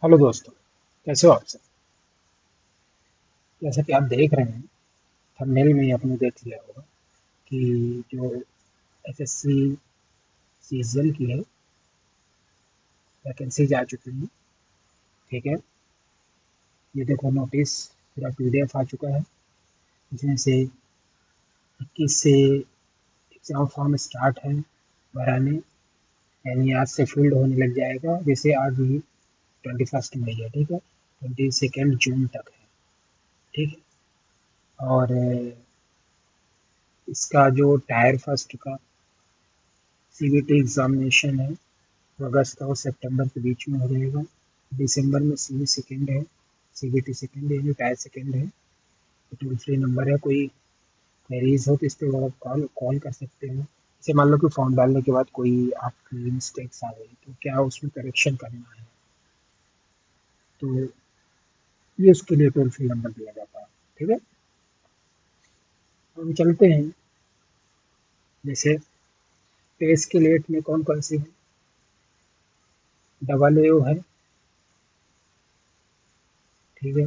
Hello दोस्तों, कैसे हो आप सब। जैसा कि आप देख रहे हैं, थंबनेल में ही आपने देख लिया होगा कि जो एसएससी सीजन की है वैकेंसी जा चुकी है। ठीक है, ये देखो नोटिस पूरा पीडीएफ आ चुका है। इसमें से 21 से एग्जाम फॉर्म स्टार्ट है भराने, यानी आज से फील्ड होने लग जाएगा। जैसे आज ही 21 मई है, ठीक है, 22 जून तक है। ठीक है, और इसका जो टायर फर्स्ट का सीबीटी एग्जामिनेशन है वो अगस्त और सितंबर के बीच में हो जाएगा। दिसंबर में सीवी सेकेंड है, सीबीटी सेकेंड यानी टायर सेकेंड है। टोल फ्री नंबर है, कोई क्वेरीज हो तो इस पर आप कॉल कॉल कर सकते हो। जैसे मान लो कि फॉर्म डालने के बाद कोई आपकी मिस्टेक्स आ गई तो क्या उसमें करेक्शन करना है, तो ये उसके लिए टोल फ्री नंबर दिया जाता है। ठीक है, हम चलते हैं। जैसे पे स्केलेट में कौन कौन सी है, डबल ए है, ठीक है,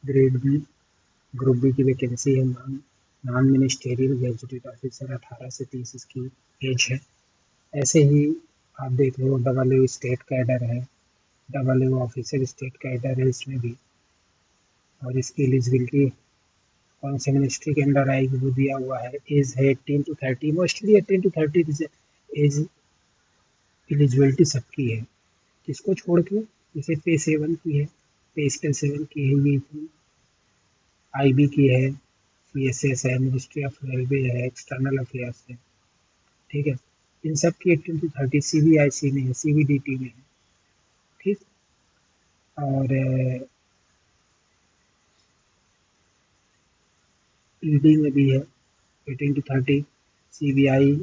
ग्रेड बी, ग्रुप बी की वैकेंसी है। नॉन मिनिस्टेरियल गैजेटेड ऑफिसर 18 से 30 इसकी एज है। ऐसे ही आप देख लो डबल ए स्टेट कैडर है, double A officer state cadre है इसमें भी। और इसकी एलिजिबिलिटी कौन से मिनिस्ट्री के अंडर आएगी वो दिया हुआ है। एज है 18 to 30, mostly 18 to 30 as eligibility सबकी है। किसको छोड़ के, जैसे पे 7 की है, पे स्केल 7 की है, ये आईबी की है, सीएसएस है, मिनिस्ट्री ऑफ रेलवे है, एक्सटर्नल अफेयर्स है। ठीक है, इन सब की 18 to 30 सीबीआईसी में है, सीबीडीटी में है। ठीक, और ईडी में भी है 18 to 30, सीबीआई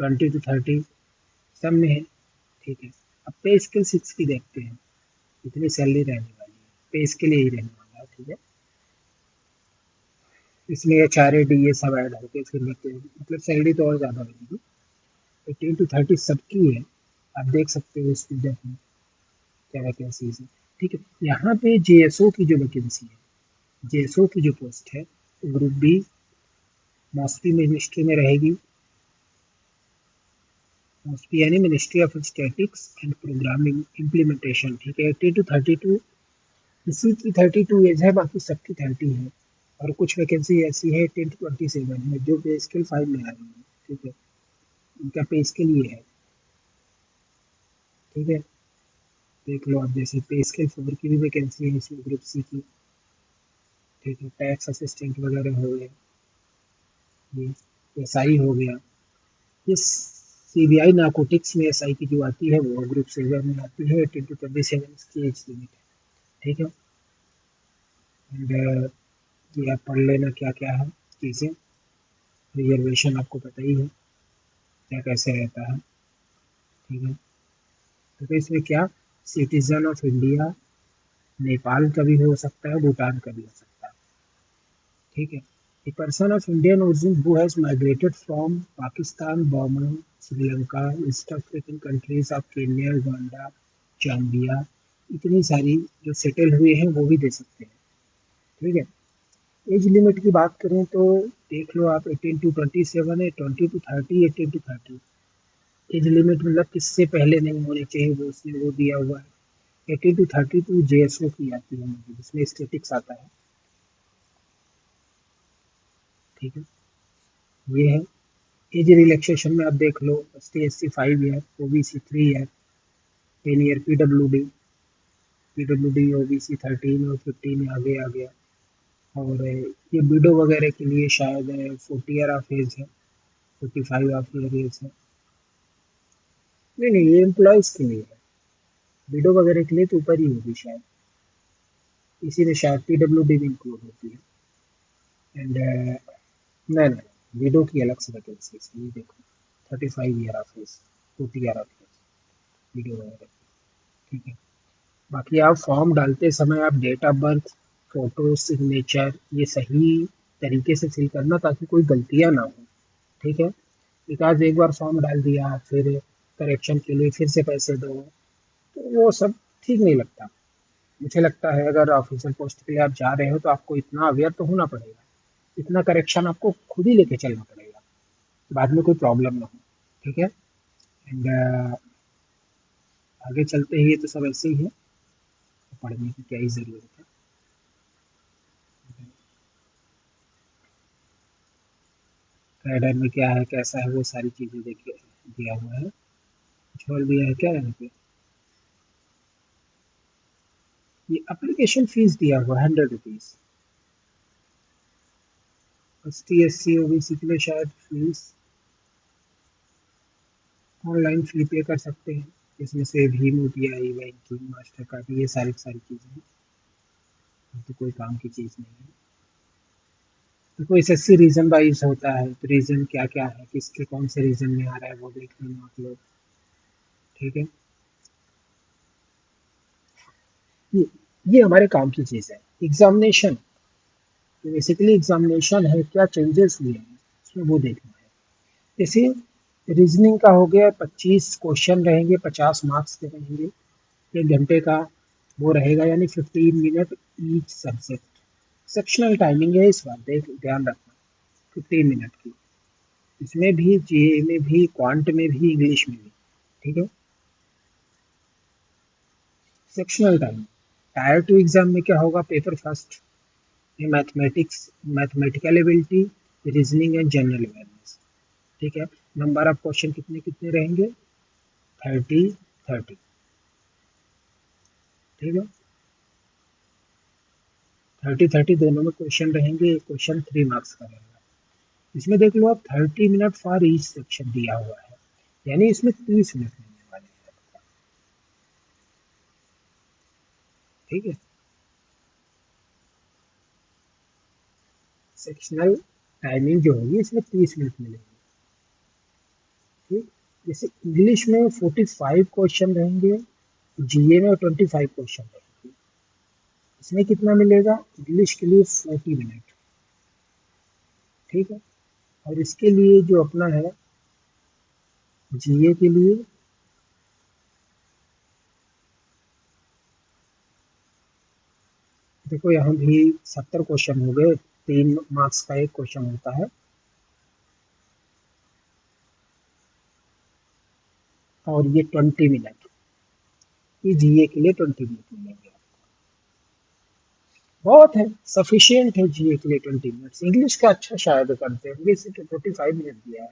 20 to 30, सब में है। ठीक है, अब पे स्केल 6 की देखते हैं, कितनी सैलरी रहने वाली है। पे स्केल यही रहने वाला है, ठीक है। इसमें एच आर ए डी ये सब ऐड होके फिर लेते हैं, मतलब सैलरी तो और ज़्यादा मिलेगी। 18 to 30 सबकी है, आप देख सकते हो इस पीडीएफ में क्या वैकेंसीज है। ठीक है, यहाँ पे जेएसओ की जो वैकेंसी है, जेएसओ की जो पोस्ट है, ग्रुप बी मॉस्पी मिनिस्ट्री में रहेगी। मॉस्पी यानी ministry of statics and programming implementation. ठीक है, 18 to 32 इसी की 32 एज है, बाकी सबकी 30 है। और कुछ वैकेंसी ऐसी है 10 to 27 है जो पे स्केल 5 में आ रही है। ठीक है, इनका पे स्केल ये है। ठीक है, देख लो आप, जैसे पे स्केल 4 की भी वैकेंसी है इसमें, ग्रुप सी की। ठीक है, टैक्स असिस्टेंट वगैरह हो गए, ये एसआई हो गया। ये सीबीआई नारकोटिक्स में एसआई की जो आती है वो ग्रुप 7 में आती है। 18 to 27 इसकी एज लिमिट है। ठीक है, एंड ये आप पढ़ लेना क्या क्या है चीज़ें। रिजर्वेशन आपको पता ही है क्या कैसे रहता है। ठीक है, तो इसमें क्या, सिटीजन ऑफ इंडिया, नेपाल का भी हो सकता है, भूटान का भी हो सकता है। ठीक है, a person of Indian origin who has migrated from Pakistan, Burma, Sri Lanka, East African countries of Kenya, Uganda, Zambia, इतनी सारी जो सेटल हुए हैं वो भी दे सकते हैं। ठीक है, एज लिमिट की बात करें तो देख लो आप, 18 to 27 है, 20 to 30, 18 to 30। एज लिमिट मतलब किससे पहले नहीं होनी चाहिए वो उसने वो दिया हुआ है। 18 to 32 जेएसओ की आती है, मतलब जिसमें स्टेटिक्स आता है। ठीक है, ये है। एज रिलैक्सेशन में आप देख लो, ST/SC 5 year, OBC 3 year, 10 year PWD OBC 13 और 15 में आगे आ गया। और ये विडो वगैरह के लिए शायद 40 ईयर ऑफ एज है, 45 ऑफ ईयर एज है। नहीं नहीं, ये एम्प्लॉयज़ के लिए है, विडो वगैरह के लिए तो ऊपर ही होगी शायद, इसी में शायद पीडब्ल्यूडी भी इंक्लूड होती है। एंड नहीं नहीं, विडो की अलग से वैकेंसी है, ये देखो 35 year of age, 40 year of age, widow वगैरह। ठीक है, बाकी आप फॉर्म डालते समय आप date of birth, photo, signature ये सही तरीके से फिल करना ताकि कोई गलतियाँ ना हो। ठीक है, बिकॉज एक बार फॉर्म डाल दिया फिर करेक्शन के लिए फिर से पैसे दो, तो वो सब ठीक नहीं लगता। मुझे लगता है अगर ऑफिसर पोस्ट के लिए आप जा रहे हो तो आपको इतना अवेयर तो होना पड़ेगा, इतना करेक्शन आपको खुद ही लेके चलना पड़ेगा, बाद में कोई प्रॉब्लम ना हो। ठीक है। एंड आगे चलते ही ये तो सब ऐसे ही है, तो पढ़ने की क्या ही ज़रूरत है। कैडर में क्या है कैसा है वो सारी चीज़ें देखिए दिया हुआ है। कुछ और दिया है क्या यहाँ पे? ये एप्लीकेशन फीस दिया हुआ है 100 रुपीज़। ST SC OBC के लिए शायद फीस ऑनलाइन फी पे कर सकते हैं, इसमें से Bhim UPI banking master card ये सारी सारी चीज़ें हैं, तो कोई काम की चीज़ नहीं है। तो कोई SSC रीजन वाइज होता है, तो रीजन क्या क्या है, किसके कौन से रीजन में आ रहा है वो देख लेना आप लोग। ठीक है। ये ये हमारे काम की चीज़ है। एग्जामिनेशन, तो बेसिकली एग्जामिनेशन है क्या चेंजेस हुए हैं उसमें वो देखना है। जैसे रीजनिंग का हो गया, 25 क्वेश्चन रहेंगे, 50 मार्क्स के रहेंगे, 1 घंटे का वो रहेगा, यानी 15 minute each subject. Sectional timing है इस बार ध्यान रखना, 15 मिनट की। इसमें भी GA में भी क्वांट में भी इंग्लिश में भी। ठीक है। सेक्शनल टाइम, टायर 2 एग्जाम में क्या होगा, पेपर फर्स्ट में mathematics, mathematical ability, reasoning and general awareness. ठीक है। नंबर ऑफ क्वेश्चन कितने कितने रहेंगे, 30 30। ठीक है। 30 30 दोनों में क्वेश्चन रहेंगे, एक क्वेश्चन 3 मार्क्स का रहेगा। इसमें देख लो आप 30 मिनट फॉर ईच सेक्शन दिया हुआ है, यानी इसमें 30 मिनट मिलने वाले हैं आपको। ठीक है। सेक्शनल टाइमिंग जो होगी इसमें 30 मिनट मिलेंगे। ठीक। जैसे इंग्लिश में 45 क्वेश्चन रहेंगे, GA में 25 क्वेश्चन रहेंगे। इसमें कितना मिलेगा, इंग्लिश के लिए 40 मिनट। ठीक है। और इसके लिए जो अपना है GA के लिए, देखो यहाँ भी 70 क्वेश्चन हो गए, 3 मार्क्स का एक क्वेश्चन होता है, और ये 20 मिनट, ये GA के लिए 20 मिनट मिलेंगे। बहुत है, सफिशियंट है GA के लिए 20 मिनट्स। इंग्लिश का अच्छा शायद करते हैं, इंग्लिश से 45 मिनट दिया है,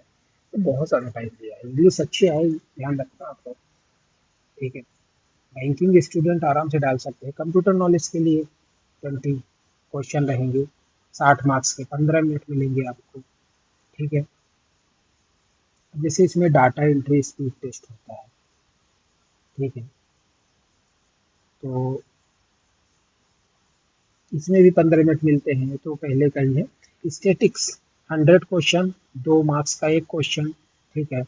तो बहुत सारा टाइम दिया है। इंग्लिश अच्छी है, ध्यान रखना आप लोग। ठीक है। बैंकिंग स्टूडेंट आराम से डाल सकते हैं। कंप्यूटर नॉलेज के लिए 20 क्वेश्चन रहेंगे, 60 मार्क्स के, 15 मिनट मिलेंगे आपको। ठीक है। जैसे इसमें डाटा एंट्री स्पीड टेस्ट होता है। ठीक है। तो इसमें भी 15 मिनट मिलते हैं, तो पहले का ही है। स्टेटिक्स 100 क्वेश्चन, 2 मार्क्स का एक क्वेश्चन। ठीक है।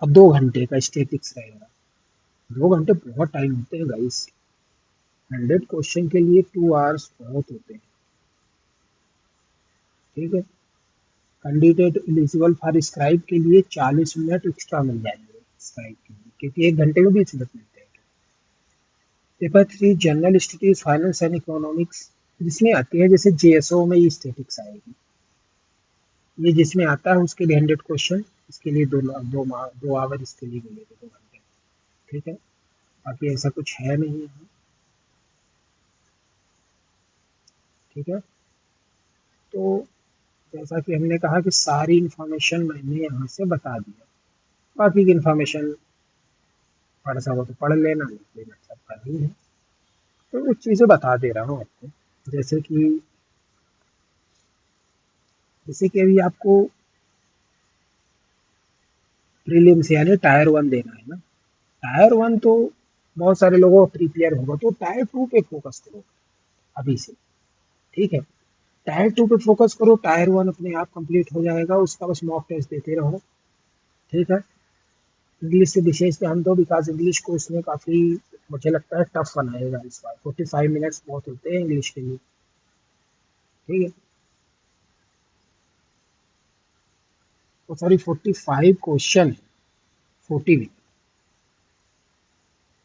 अब 2 घंटे का स्टेटिक्स रहेगा। 2 घंटे बहुत टाइम होते हैं गाइस, 100 क्वेश्चन के लिए 2 आवर्स बहुत होते हैं। ठीक है। कैंडिडेट एलिजिबल फॉर स्क्राइब के लिए 40 मिनट एक्स्ट्रा मिल जाएंगे स्क्राइब के लिए, क्योंकि 1 घंटे में 20 मिनट मिलते हैं। Paper 3 general studies finance and economics, जिसमें आती है जैसे JSO में ये स्टेटिक्स आएगी, ये जिसमें आता है उसके लिए 100 क्वेश्चन, इसके लिए 2 आवर इसके लिए मिलेगा, 2 घंटे। ठीक है। बाकी ऐसा कुछ है नहीं यहाँ। ठीक है। तो जैसा कि हमने कहा कि सारी इन्फॉर्मेशन मैंने यहाँ से बता दिया, बाकी की इन्फॉर्मेशन पढ़ सको तो पढ़ लेना, नहीं लेना सबका नहीं है। तो कुछ चीज़ें बता दे रहा हूँ आपको, जैसे कि अभी आपको प्रीलिम्स यानी टायर 1 देना है ना। टायर 1 तो बहुत सारे लोगों को प्री क्लियर होगा, तो टायर 2 पे फोकस करो अभी से। ठीक है। टायर 2 पे फोकस करो, टायर 1 अपने आप कंप्लीट हो जाएगा, उसका बस मॉक टेस्ट देते रहो। ठीक है। इंग्लिश से विशेष ध्यान दो, बिकॉज इंग्लिश को उसने काफ़ी, मुझे लगता है टफ बनाएगा इस बार। 45 मिनट्स बहुत होते हैं इंग्लिश के लिए। ठीक है। तो सॉरी 45 क्वेश्चन, 40 मिनट।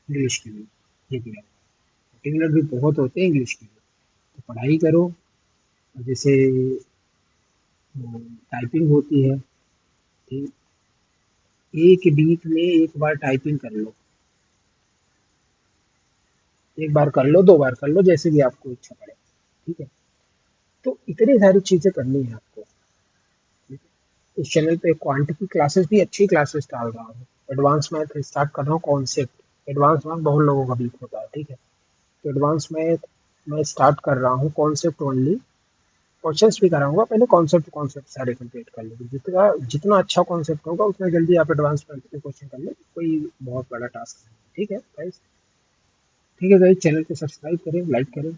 इंग्लिश के लिए ये दिया हुआ है। 40 मिनट भी बहुत होते हैं इंग्लिश के लिए। तो पढ़ाई करो, जैसे टाइपिंग होती है, ठीक, एक वीक में एक बार टाइपिंग कर लो, एक बार कर लो, 2 बार कर लो, जैसे भी आपको इच्छा पड़े, ठीक है। तो इतनी सारी चीजें करनी है आपको, ठीक है? इस चैनल पे क्वांट की क्लासेस भी अच्छी क्लासेस डाल रहा हूँ। एडवांस मैथ स्टार्ट कर रहा हूँ, कॉन्सेप्ट एडवांस मैथ बहुत लोगों का वीक होता है, ठीक है। तो एडवांस मैथ मैं स्टार्ट कर रहा हूँ, कॉन्सेप्ट ओनली। क्वेश्चंस भी कराऊंगा, पहले कॉन्सेप्ट कॉन्सेप्ट सारे कंप्लीट कर लो। जितना जितना अच्छा कॉन्सेप्ट होगा उतना जल्दी आप एडवांस मैथ के क्वेश्चन कर लो, कोई बहुत बड़ा टास्क नहीं है, ठीक है गाइस। ठीक है गाइस, चैनल को सब्सक्राइब करें, लाइक करें।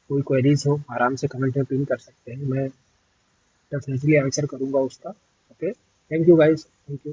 कोई क्वेरीज हो आराम से कमेंट में पिन कर सकते हैं, मैं डेफिनेटली आंसर करूंगा उसका। Okay, thank you guys, thank you.